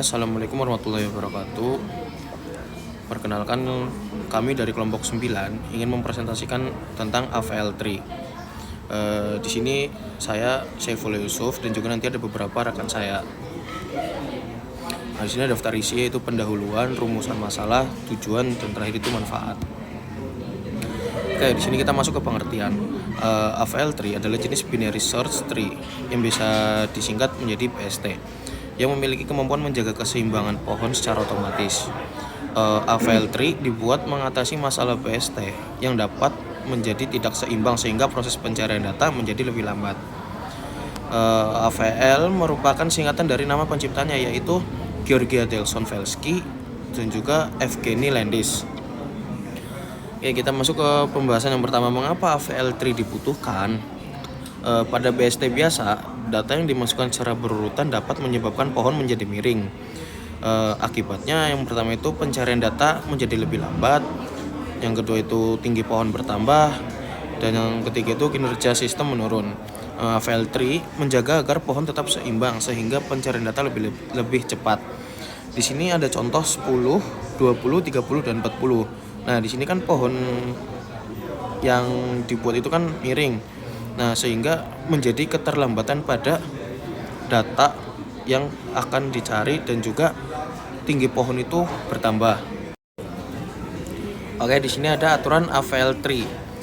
Assalamualaikum warahmatullahi wabarakatuh. Perkenalkan, kami dari kelompok 9 ingin mempresentasikan tentang AVL3. Di sini saya Saifullah Yusuf dan juga nanti ada beberapa rekan saya. Di sini ada daftar isi, yaitu pendahuluan, rumusan masalah, tujuan, dan terakhir itu manfaat. Oke, di sini kita masuk ke pengertian. AVL tree adalah jenis binary search tree yang bisa disingkat menjadi BST, yang memiliki kemampuan menjaga keseimbangan pohon secara otomatis. AVL tree dibuat mengatasi masalah BST yang dapat menjadi tidak seimbang sehingga proses pencarian data menjadi lebih lambat. AVL merupakan singkatan dari nama penciptanya, yaitu Georgia Delsonvelsky dan juga Evgeny Landis. Oke, kita masuk ke pembahasan yang pertama. Mengapa AVL3 dibutuhkan? Pada BST biasa, data yang dimasukkan secara berurutan dapat menyebabkan pohon menjadi miring. Akibatnya yang pertama itu pencarian data menjadi lebih lambat, yang kedua itu tinggi pohon bertambah, dan yang ketiga itu kinerja sistem menurun. AVL3 menjaga agar pohon tetap seimbang sehingga pencarian data lebih cepat. Di sini ada contoh 10, 20, 30, dan 40. Nah, di sini kan pohon yang dibuat itu kan miring. Nah, sehingga menjadi keterlambatan pada data yang akan dicari dan juga tinggi pohon itu bertambah. Oke, di sini ada aturan AVL3.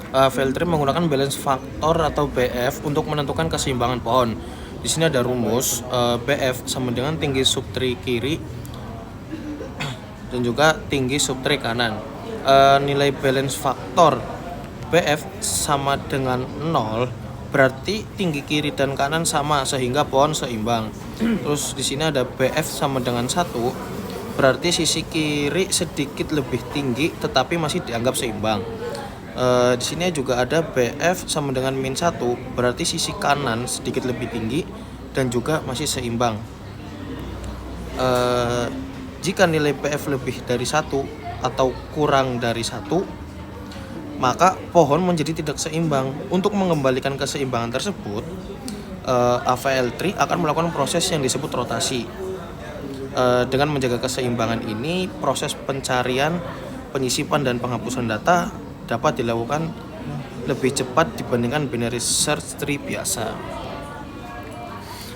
AVL3 menggunakan balance factor atau BF untuk menentukan keseimbangan pohon. Di sini ada rumus BF sama dengan tinggi subtree kiri dan juga tinggi subtree kanan. Nilai balance factor BF sama dengan 0, berarti tinggi kiri dan kanan sama sehingga pohon seimbang. Terus di sini ada BF sama dengan 1, berarti sisi kiri sedikit lebih tinggi tetapi masih dianggap seimbang. Di sini juga ada BF sama dengan min 1, berarti sisi kanan sedikit lebih tinggi dan juga masih seimbang. Jika nilai BF lebih dari 1 atau kurang dari 1, maka pohon menjadi tidak seimbang. Untuk mengembalikan keseimbangan tersebut, AVL3 akan melakukan proses yang disebut rotasi. Dengan menjaga keseimbangan ini, proses pencarian, penyisipan, dan penghapusan data dapat dilakukan lebih cepat dibandingkan binary search tree biasa.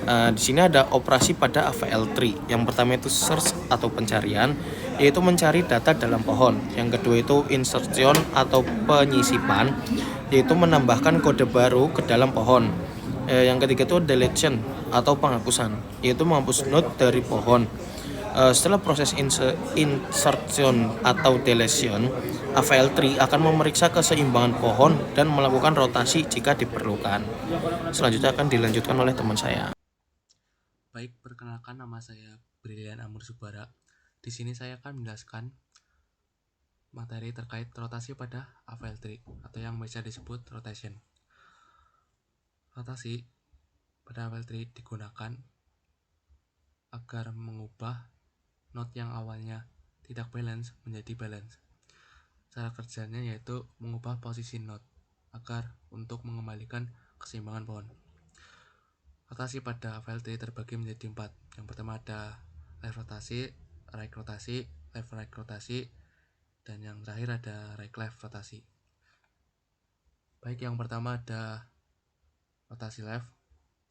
Di sini ada operasi pada AVL3. Yang pertama itu search atau pencarian, yaitu mencari data dalam pohon. Yang kedua itu insertion atau penyisipan, yaitu menambahkan kode baru ke dalam pohon. Yang ketiga itu deletion atau penghapusan, yaitu menghapus node dari pohon. Setelah proses insertion atau deletion, AVL3 akan memeriksa keseimbangan pohon dan melakukan rotasi jika diperlukan. Selanjutnya akan dilanjutkan oleh teman saya. Baik, perkenalkan, nama saya Brilian Amur Subara. Di sini saya akan menjelaskan materi terkait rotasi pada AVL3 atau yang biasa disebut rotation. Rotasi pada AVL3 digunakan agar mengubah node yang awalnya tidak balance menjadi balance. Cara kerjanya yaitu mengubah posisi node agar untuk mengembalikan keseimbangan pohon. Rotasi pada AVL3 terbagi menjadi 4. Yang pertama ada left rotasi, right rotasi, left right rotasi, dan yang terakhir ada right left rotasi. Baik, yang pertama ada rotasi left,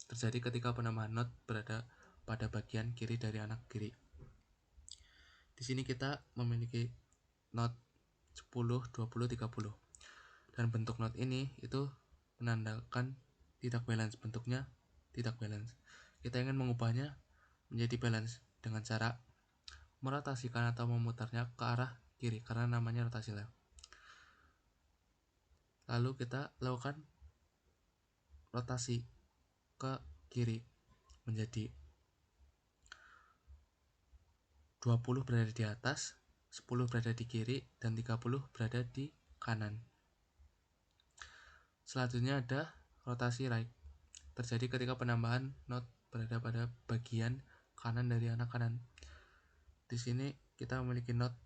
terjadi ketika penambahan node berada pada bagian kiri dari anak kiri. Di sini kita memiliki node 10, 20, 30. Dan bentuk node ini itu menandakan tidak balance, bentuknya tidak balance. Kita ingin mengubahnya menjadi balance dengan cara merotasikan atau memutarnya ke arah kiri karena namanya rotasi left. Lalu kita lakukan rotasi ke kiri menjadi 20 berada di atas, 10 berada di kiri, dan 30 berada di kanan. Selanjutnya ada rotasi right, terjadi ketika penambahan node berada pada bagian kanan dari anak kanan. Di sini kita memiliki node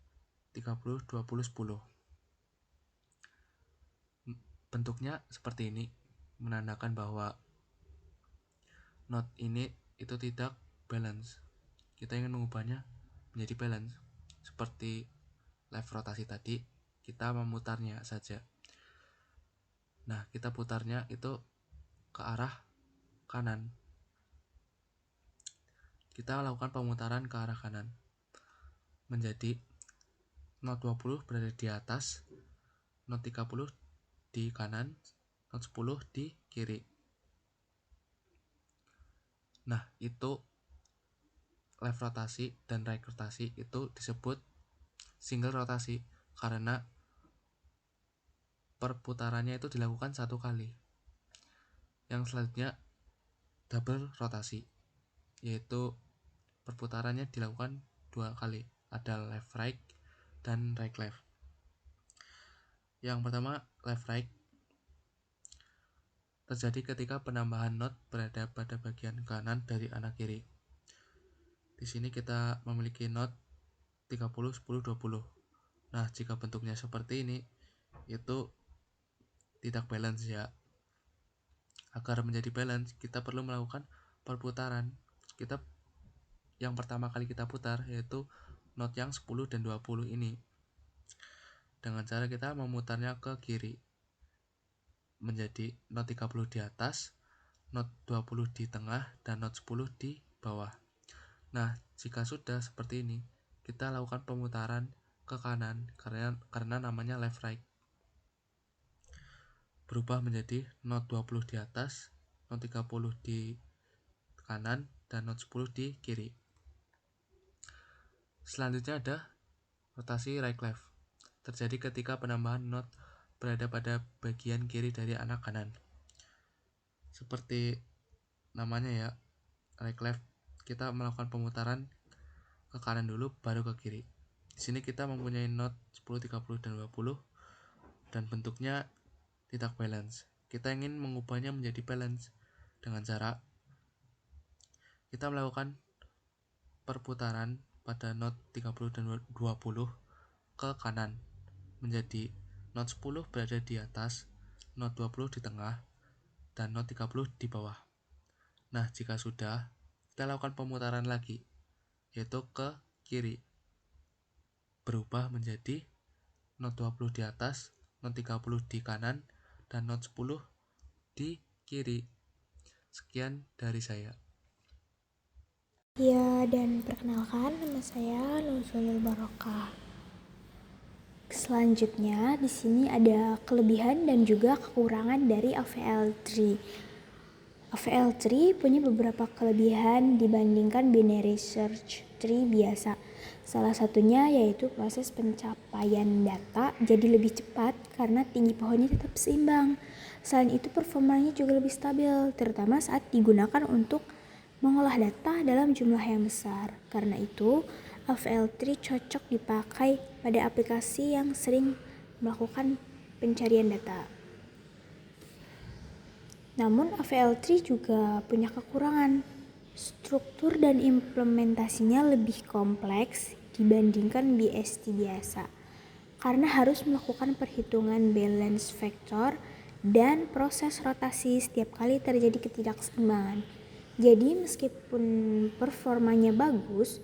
30, 20, 10. Bentuknya seperti ini, menandakan bahwa node ini itu tidak balance. kita ingin mengubahnya menjadi balance. Seperti left rotasi tadi, kita memutarnya saja. Nah, kita putarnya itu ke arah kanan. Kita lakukan pemutaran ke arah kanan. Menjadi not 20 berada di atas, not 30 di kanan, not 10 di kiri. Nah, itu left rotasi dan right rotasi itu disebut single rotasi karena perputarannya itu dilakukan satu kali. Yang selanjutnya double rotasi, yaitu perputarannya dilakukan 2 kali. Ada left right dan right left. Yang pertama left right terjadi ketika penambahan not berada pada bagian kanan dari anak kiri. Di sini kita memiliki not 30, 10, 20. Nah, jika bentuknya seperti ini, itu tidak balance ya. Agar menjadi balance, kita perlu melakukan perputaran. Yang pertama kali kita putar yaitu not yang 10 dan 20 ini. Dengan cara kita memutarnya ke kiri. Menjadi not 30 di atas, not 20 di tengah, dan not 10 di bawah. Nah, jika sudah seperti ini, kita lakukan pemutaran ke kanan karena namanya left right. Berubah menjadi not 20 di atas, not 30 di kanan, dan not 10 di kiri. Selanjutnya ada rotasi right left. Terjadi ketika penambahan not berada pada bagian kiri dari anak kanan. Seperti namanya ya, right left, kita melakukan pemutaran ke kanan dulu baru ke kiri. Di sini kita mempunyai not 10, 30 dan 20 dan bentuknya tidak balance. Kita ingin mengubahnya menjadi balance dengan cara kita melakukan perputaran pada not 30 dan 20 ke kanan. Menjadi not 10 berada di atas, not 20 di tengah, dan not 30 di bawah. Nah, jika sudah, kita lakukan pemutaran lagi, yaitu ke kiri. Berubah menjadi not 20 di atas, not 30 di kanan, dan not 10 di kiri. Sekian dari saya. Ya, dan perkenalkan nama saya Nuzulul Barokah. Selanjutnya di sini ada kelebihan dan juga kekurangan dari AVL3. AVL3 punya beberapa kelebihan dibandingkan binary search tree biasa. Salah satunya yaitu proses pencapaian data jadi lebih cepat karena tinggi pohonnya tetap seimbang. Selain itu performanya juga lebih stabil, terutama saat digunakan untuk mengolah data dalam jumlah yang besar. Karena itu, AVL3 cocok dipakai pada aplikasi yang sering melakukan pencarian data. Namun AVL3 juga punya kekurangan. Struktur dan implementasinya lebih kompleks dibandingkan BST biasa. Karena harus melakukan perhitungan balance factor dan proses rotasi setiap kali terjadi ketidakseimbangan. Jadi meskipun performanya bagus,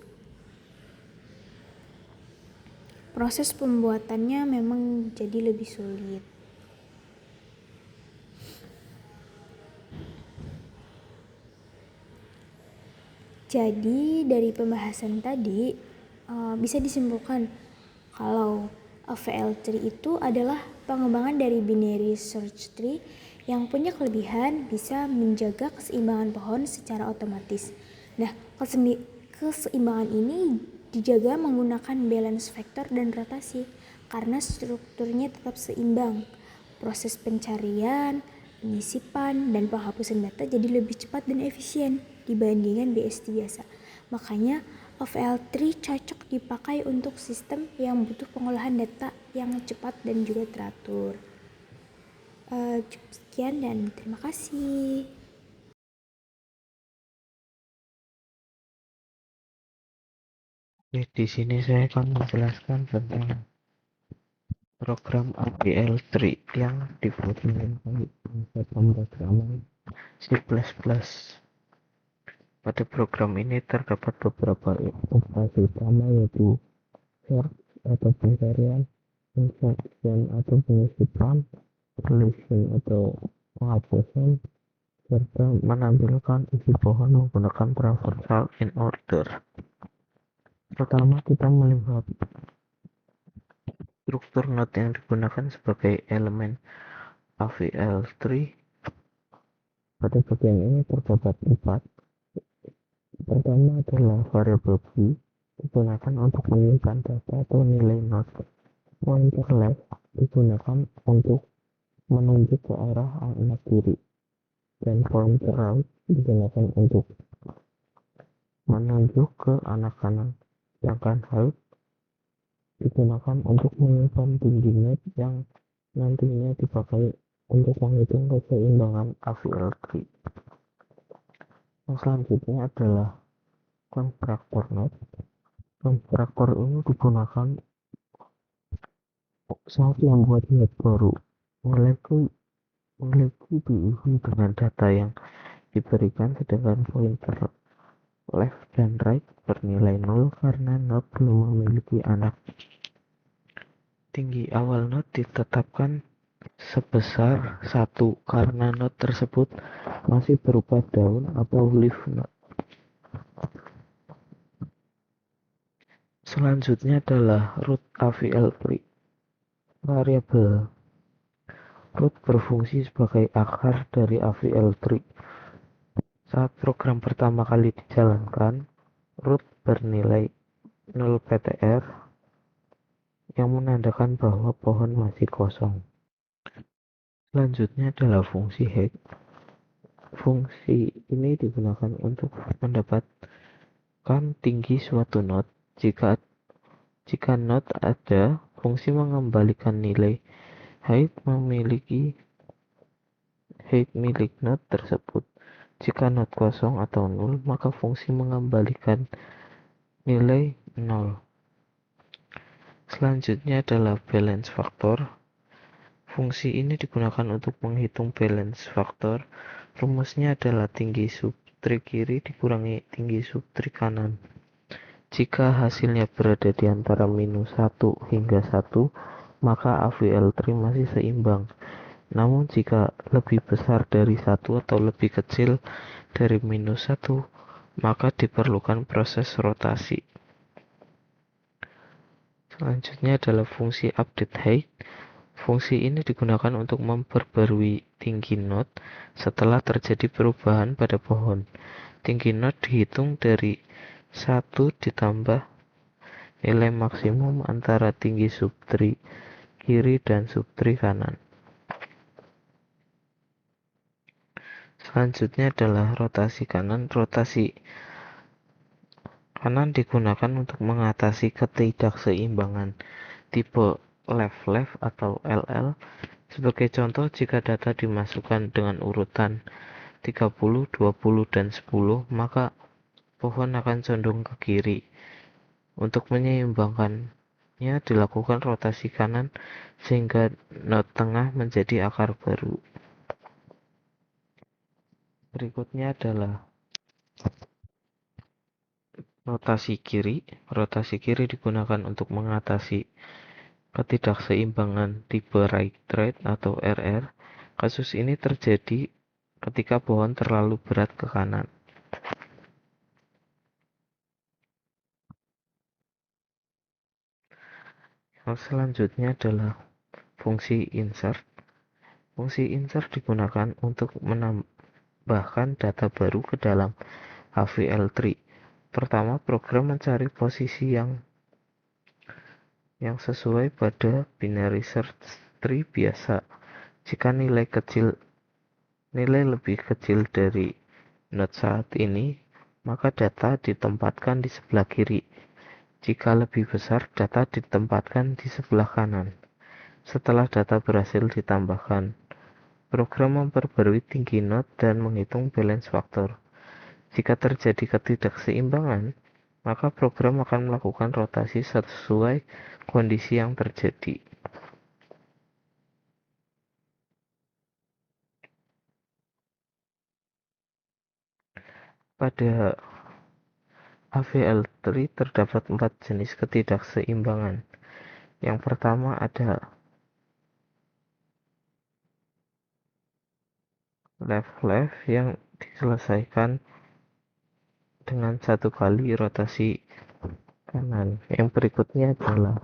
proses pembuatannya memang jadi lebih sulit. Jadi dari pembahasan tadi bisa disimpulkan kalau AVL3 itu adalah pengembangan dari binary search tree yang punya kelebihan bisa menjaga keseimbangan pohon secara otomatis. Nah, keseimbangan ini dijaga menggunakan balance factor dan rotasi karena strukturnya tetap seimbang. Proses pencarian, penyisipan, dan penghapusan data jadi lebih cepat dan efisien dibandingkan BST biasa. Makanya AVL3 cocok dipakai untuk sistem yang butuh pengolahan data yang cepat dan juga teratur. Sekian dan terima kasih. Di sini saya akan menjelaskan tentang program AVL3 yang diproduksi oleh pemrograman C++. Pada program ini terdapat beberapa operasi utama, yaitu search atau pencarian, insertion atau pengisipan, deletion atau penghapusan, serta menampilkan isi pohon menggunakan traversal in order. Pertama, kita melihat struktur node yang digunakan sebagai elemen AVL3. Pada bagian ini terdapat 4. Pertama adalah variabel b, digunakan untuk menyimpan data atau nilai node. Pointer left digunakan untuk menunjuk ke arah anak kiri, dan pointer right digunakan untuk menunjuk ke anak kanan. Sedangkan height digunakan untuk menyimpan tinggi node yang nantinya dipakai untuk menghitung keseimbangan AVL3. Yang selanjutnya adalah konstruktor node. Konstruktor ini digunakan saat membuat node baru memiliki diisi dengan data yang diberikan, sedangkan pointer left dan right bernilai 0 karena node belum memiliki anak. Tinggi awal node ditetapkan sebesar 1 karena node tersebut masih berupa daun atau leaf node. Selanjutnya adalah root AVL3. Variabel root berfungsi sebagai akar dari AVL3. Saat program pertama kali dijalankan, root bernilai 0 PTR yang menandakan bahwa pohon masih kosong. Selanjutnya adalah fungsi head. Fungsi ini digunakan untuk mendapatkan tinggi suatu node. Jika node ada, fungsi mengembalikan nilai height milik node tersebut. Jika node kosong atau 0, maka fungsi mengembalikan nilai 0. Selanjutnya adalah balance factor. Fungsi ini digunakan untuk menghitung balance factor. Rumusnya adalah tinggi subtree kiri dikurangi tinggi subtree kanan. Jika hasilnya berada di antara minus 1 hingga 1, maka AVL3 masih seimbang. Namun jika lebih besar dari 1 atau lebih kecil dari minus 1, maka diperlukan proses rotasi. Selanjutnya adalah fungsi update height. Fungsi ini digunakan untuk memperbarui tinggi node setelah terjadi perubahan pada pohon. Tinggi node dihitung dari 1 ditambah nilai maksimum antara tinggi subtree kiri dan subtree kanan. Selanjutnya adalah rotasi kanan. Rotasi kanan digunakan untuk mengatasi ketidakseimbangan tipe left-left atau LL. Sebagai contoh, jika data dimasukkan dengan urutan 30, 20, dan 10, maka pohon akan condong ke kiri. Untuk menyeimbangkannya dilakukan rotasi kanan sehingga node tengah menjadi akar baru. Berikutnya adalah rotasi kiri. Rotasi kiri digunakan untuk mengatasi ketidakseimbangan tipe right-right atau RR. Kasus ini terjadi ketika pohon terlalu berat ke kanan. Yang selanjutnya adalah fungsi insert. Fungsi insert digunakan untuk menambahkan data baru ke dalam AVL3. Pertama, program mencari posisi yang sesuai pada binary search tree biasa. Jika nilai lebih kecil dari node saat ini, maka data ditempatkan di sebelah kiri. Jika lebih besar, data ditempatkan di sebelah kanan. Setelah data berhasil ditambahkan, program memperbarui tinggi node dan menghitung balance factor. Jika terjadi ketidakseimbangan, maka program akan melakukan rotasi sesuai kondisi yang terjadi. Pada AVL3 terdapat 4 jenis ketidakseimbangan. Yang pertama ada left-left yang diselesaikan dengan satu kali rotasi kanan. Yang berikutnya adalah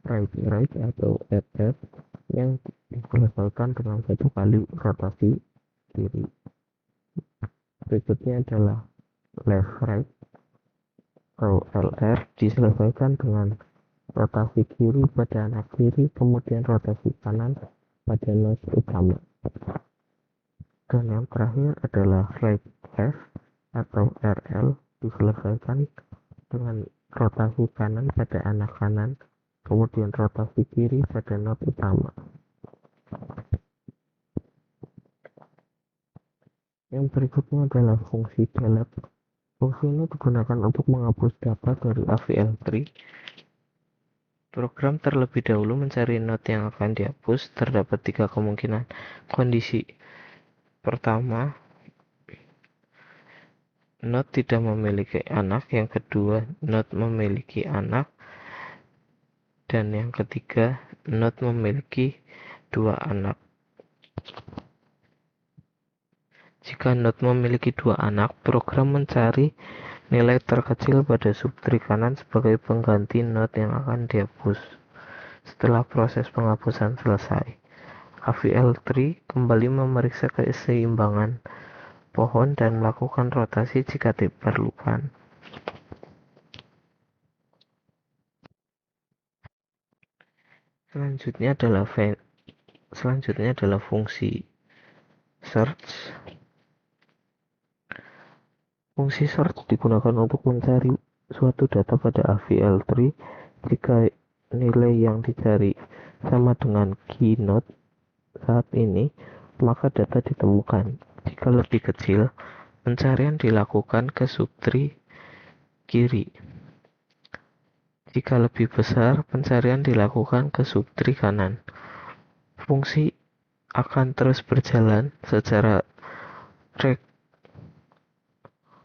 right atau RF yang diselesaikan dengan satu kali rotasi kiri. Berikutnya adalah left right atau LR diselesaikan dengan rotasi kiri pada anak kiri, kemudian rotasi kanan pada not utama. Dan yang terakhir adalah right left atau RL diselesaikan dengan rotasi kanan pada anak kanan, kemudian rotasi kiri pada not utama. Yang berikutnya adalah fungsi delete. Fungsi ini digunakan untuk menghapus data dari AVL3. Program terlebih dahulu mencari not yang akan dihapus. Terdapat 3 kemungkinan kondisi. Pertama, not tidak memiliki anak. Yang kedua, not memiliki anak. Dan yang ketiga, not memiliki 2 anak. Jika not memiliki 2 anak, program mencari nilai terkecil pada subtree kanan sebagai pengganti not yang akan dihapus. Setelah proses penghapusan selesai, AVL3 kembali memeriksa keseimbangan pohon dan melakukan rotasi jika diperlukan. Selanjutnya adalah fungsi search. Fungsi search digunakan untuk mencari suatu data pada AVL3 jika nilai yang dicari sama dengan key node saat ini, maka data ditemukan. Jika lebih kecil, pencarian dilakukan ke subtree kiri. Jika lebih besar, pencarian dilakukan ke subtree kanan. Fungsi akan terus berjalan secara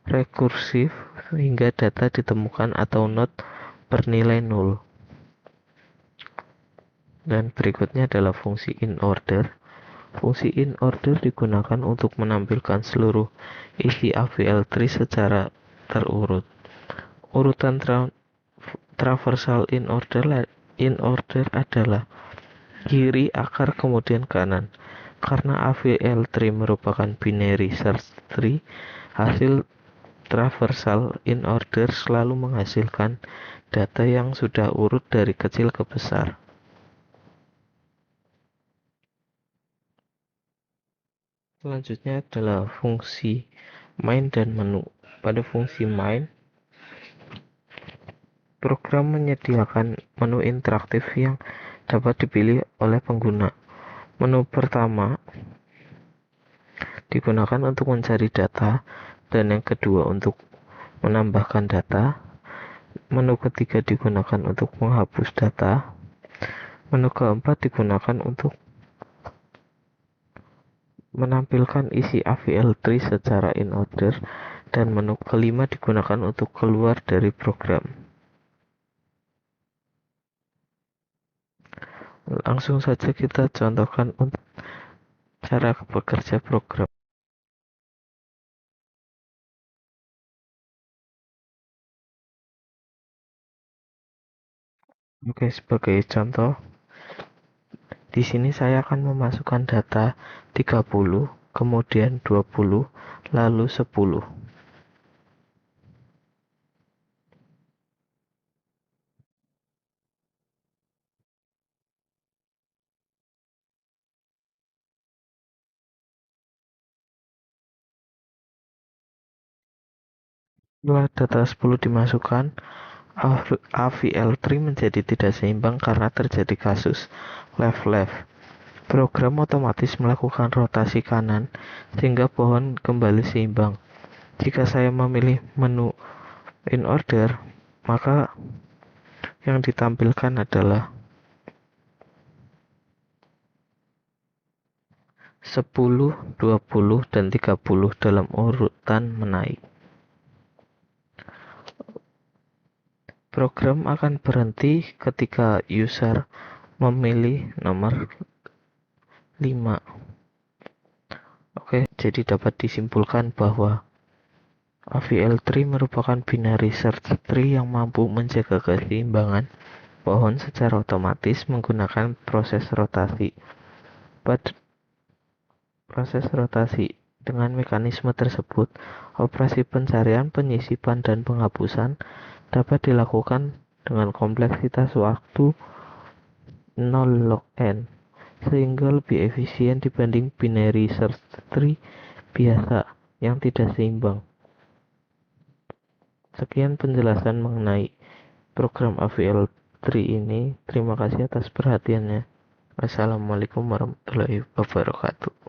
rekursif hingga data ditemukan atau not bernilai 0. Dan berikutnya adalah fungsi in-order. Fungsi in-order digunakan untuk menampilkan seluruh isi AVL3 secara terurut. Urutan traversal in-order adalah kiri, akar, kemudian kanan. Karena AVL3 merupakan binary search tree, hasil traversal in-order selalu menghasilkan data yang sudah urut dari kecil ke besar. Selanjutnya adalah fungsi main dan menu. Pada fungsi main, program menyediakan menu interaktif yang dapat dipilih oleh pengguna. Menu pertama digunakan untuk mencari data, dan yang kedua untuk menambahkan data. Menu ketiga digunakan untuk menghapus data. Menu keempat digunakan untuk menampilkan isi AVL3 secara in order, dan menu kelima digunakan untuk keluar dari program. Langsung saja kita contohkan untuk cara bekerja program. Oke, sebagai contoh, di sini saya akan memasukkan data 30, kemudian 20, lalu 10. Setelah data 10 dimasukkan, AVL3 menjadi tidak seimbang karena terjadi kasus left-left. Program otomatis melakukan rotasi kanan sehingga pohon kembali seimbang. Jika saya memilih menu in order, maka yang ditampilkan adalah 10, 20, dan 30 dalam urutan menaik. Program akan berhenti ketika user memilih nomor 5. Oke, jadi dapat disimpulkan bahwa AVL tree merupakan binary search tree yang mampu menjaga keseimbangan pohon secara otomatis menggunakan proses rotasi. Dengan mekanisme tersebut, operasi pencarian, penyisipan, dan penghapusan dapat dilakukan dengan kompleksitas waktu 0 log n, sehingga lebih efisien dibanding binary search tree biasa yang tidak seimbang. Sekian penjelasan mengenai program AVL tree ini. Terima kasih atas perhatiannya. Wassalamualaikum warahmatullahi wabarakatuh.